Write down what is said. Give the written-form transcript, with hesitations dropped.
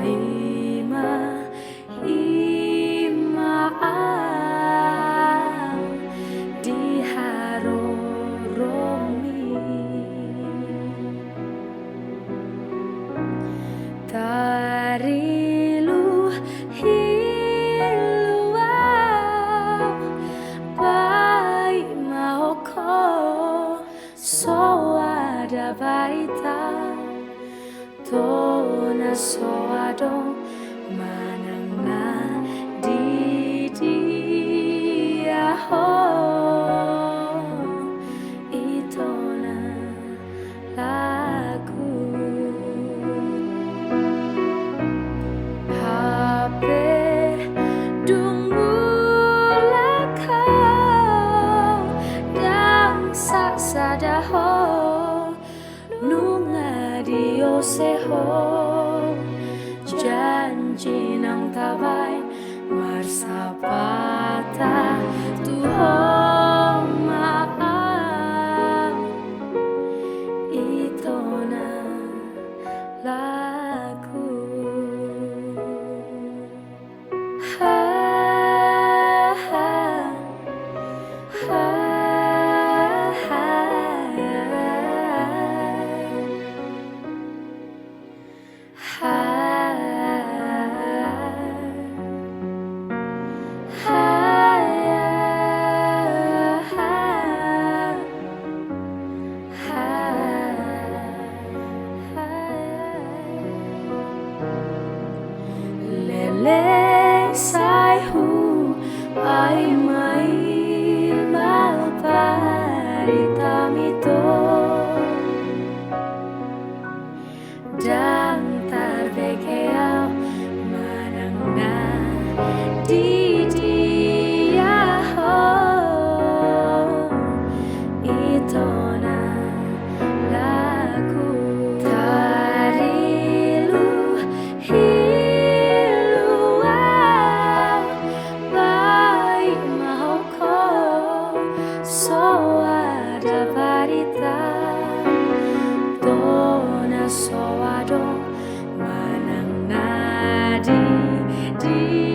Ima Imaal diharoromi Tarilu hiluau Pai mahoko soada barita Tona soado mananga di dia ho itona lagu Hape dungulaka dang sasadaho nunga dioseho janji nang tabay marsapata tuhong maaf ito na lagu ha ha ha Leleng sai hu ai mai malparita mito dang tarbekeau manangna di dia ho itona lagu tarilu hiluau bai mahoko soada barita Tona soado manang nadi di